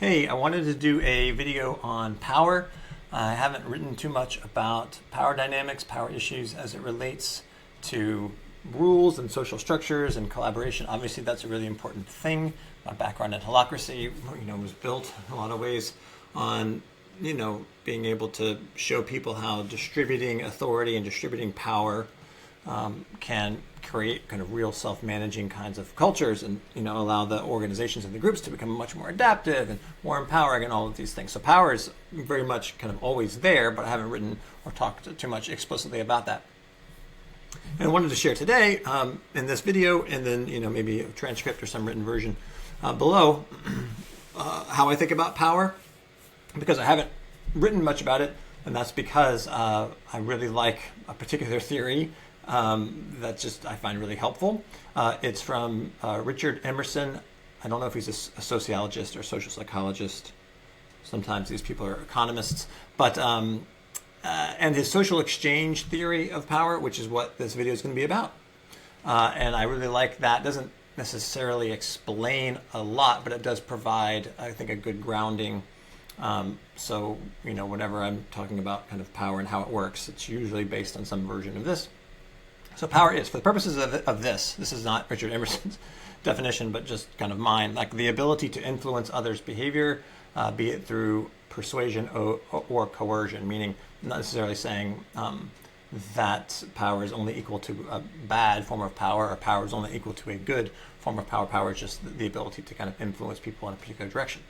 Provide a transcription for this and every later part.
Hey, I wanted to do a video on power. I haven't written too much about power dynamics, power issues as it relates to rules and social structures and collaboration. Obviously, that's a really important thing. My background in holacracy, was built in a lot of ways on, being able to show people how distributing authority and distributing power can create kind of real self-managing kinds of cultures and allow the organizations and the groups to become much more adaptive and more empowering and all of these things. So power is very much kind of always there, but I haven't written or talked too much explicitly about that. And I wanted to share today in this video, and then maybe a transcript or some written version below, how I think about power, because I haven't written much about it, and that's because I really like a particular theory that I find really helpful. It's from Richard Emerson. I don't know if he's a sociologist or social psychologist. Sometimes these people are economists, but and his social exchange theory of power, which is what this video is going to be about. And I really like that. It doesn't necessarily explain a lot, but it does provide, I think, a good grounding. So, whenever I'm talking about kind of power and how it works, it's usually based on some version of this. So power is, for the purposes of this is not Richard Emerson's definition, but just kind of mine, like the ability to influence others' behavior, be it through persuasion or coercion, meaning not necessarily saying that power is only equal to a bad form of power, or power is only equal to a good form of power. Power is just the ability to kind of influence people in a particular direction.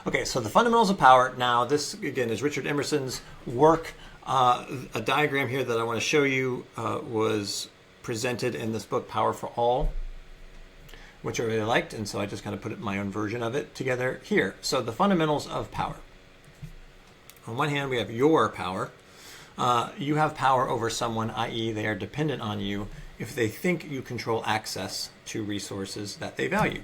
Okay, so the fundamentals of power. Now, this, again, is Richard Emerson's work. A diagram here that I want to show you was presented in this book, Power for All, which I really liked, and so I just kind of put my own version of it together here. So the fundamentals of power. On one hand, we have your power. You have power over someone, i.e. they are dependent on you if they think you control access to resources that they value.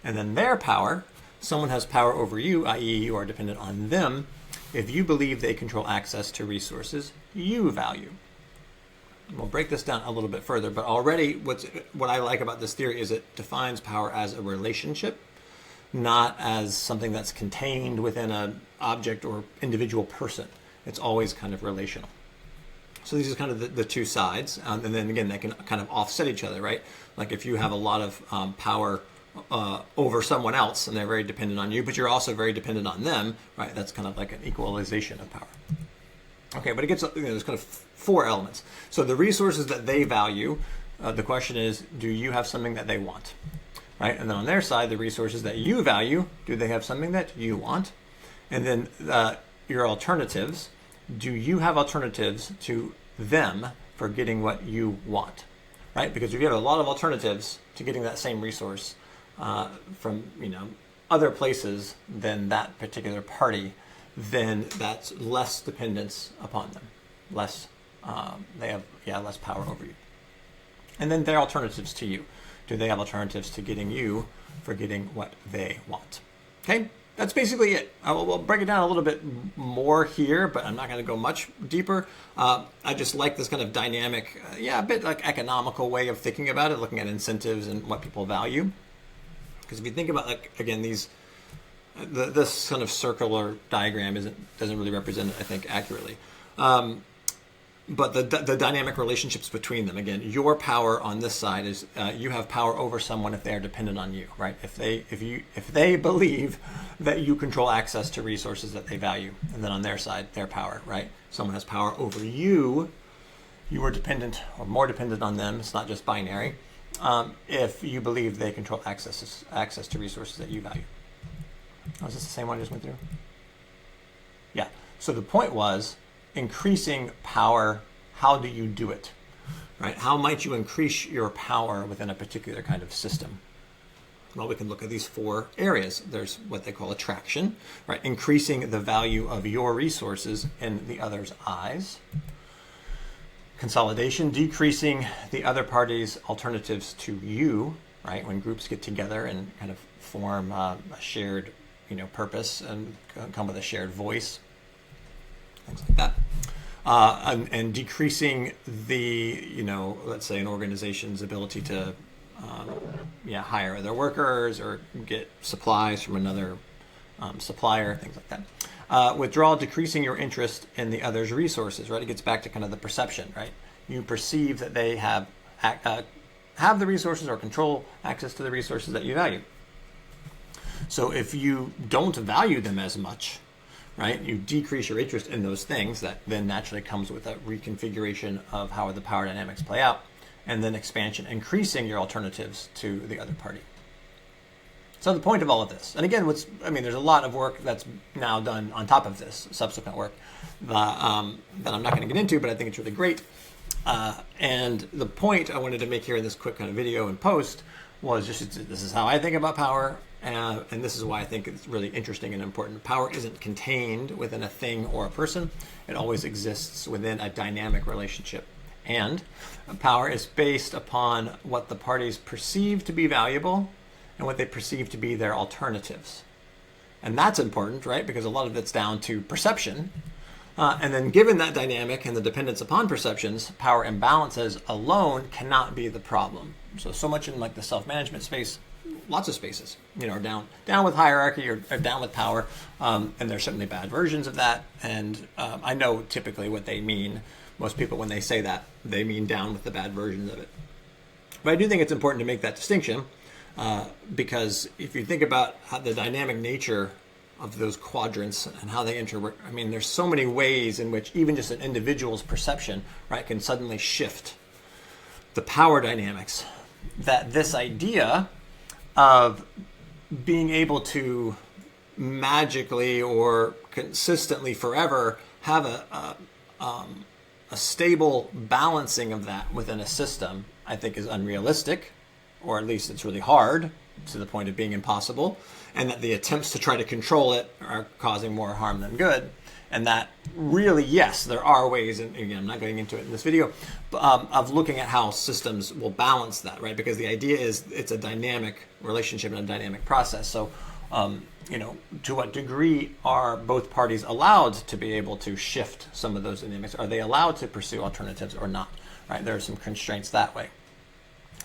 And then their power, someone has power over you, i.e. you are dependent on them, if you believe they control access to resources you value. We'll break this down a little bit further, but already what I like about this theory is it defines power as a relationship, not as something that's contained within an object or individual person. It's always kind of relational. So these are kind of the two sides, and then again, they can kind of offset each other, right? Like if you have a lot of power over someone else and they're very dependent on you, but you're also very dependent on them, right? That's kind of like an equalization of power. Okay, but it gets, there's kind of four elements. So the resources that they value, the question is, do you have something that they want, right? And then on their side, the resources that you value, do they have something that you want? And then your alternatives, do you have alternatives to them for getting what you want, right? Because if you have a lot of alternatives to getting that same resource from other places than that particular party, then that's less dependence upon them. They have less power over you. And then their alternatives to you. Do they have alternatives to getting you for getting what they want? Okay, that's basically it. We'll break it down a little bit more here, but I'm not going to go much deeper. I just like this kind of dynamic, a bit like economical way of thinking about it, looking at incentives and what people value. Because if you think about, like, again, this kind of circular diagram doesn't really represent it, I think, accurately. But the dynamic relationships between them, again, your power on this side is you have power over someone if they are dependent on you, right? If they believe that you control access to resources that they value, and then on their side, their power, right? Someone has power over you. You are dependent or more dependent on them. It's not just binary. If you believe they control access to resources that you value. Oh, is this the same one I just went through? Yeah. So the point was increasing power. How do you do it? Right? How might you increase your power within a particular kind of system? Well, we can look at these four areas. There's what they call attraction, right? Increasing the value of your resources in the other's eyes. Consolidation, decreasing the other party's alternatives to you, right? When groups get together and kind of form a shared, purpose and come with a shared voice, things like that. And decreasing the, let's say an organization's ability to hire other workers or get supplies from another supplier, things like that. Withdrawal, decreasing your interest in the other's resources, right? It gets back to kind of the perception, right? You perceive that they have the resources or control access to the resources that you value. So if you don't value them as much, right, you decrease your interest in those things. That then naturally comes with a reconfiguration of how the power dynamics play out, and then expansion, increasing your alternatives to the other party. So the point of all of this, and again, there's a lot of work that's now done on top of this, subsequent work, that I'm not going to get into, but I think it's really great. And the point I wanted to make here in this quick kind of video and post was just, this is how I think about power, and this is why I think it's really interesting and important. Power isn't contained within a thing or a person. It always exists within a dynamic relationship. And power is based upon what the parties perceive to be valuable and what they perceive to be their alternatives. And that's important, right? Because a lot of it's down to perception. And then given that dynamic and the dependence upon perceptions, power imbalances alone cannot be the problem. So much in like the self-management space, lots of spaces, are down with hierarchy or down with power. And there's certainly bad versions of that. And I know typically what they mean. Most people, when they say that, they mean down with the bad versions of it. But I do think it's important to make that distinction because if you think about how the dynamic nature of those quadrants and how they interwork, there's so many ways in which even just an individual's perception, right, can suddenly shift the power dynamics. That this idea of being able to magically or consistently forever have a stable balancing of that within a system, I think is unrealistic, or at least it's really hard to the point of being impossible, and that the attempts to try to control it are causing more harm than good. And that really, yes, there are ways, and again, I'm not going into it in this video, of looking at how systems will balance that, right? Because the idea is it's a dynamic relationship and a dynamic process. So, to what degree are both parties allowed to be able to shift some of those dynamics? Are they allowed to pursue alternatives or not, right? There are some constraints that way.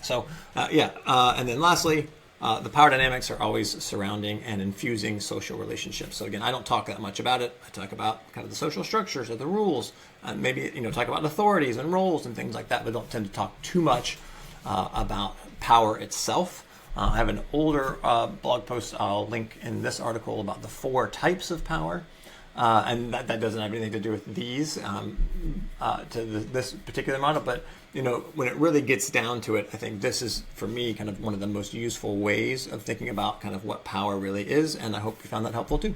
So, and then lastly, the power dynamics are always surrounding and infusing social relationships. So again, I don't talk that much about it. I talk about kind of the social structures or the rules, and maybe talk about authorities and roles and things like that, but don't tend to talk too much about power itself. I have an older blog post I'll link in this article about the 4 types of power, and that doesn't have anything to do with these this particular model, but when it really gets down to it, I think this is, for me, kind of one of the most useful ways of thinking about kind of what power really is, and I hope you found that helpful too.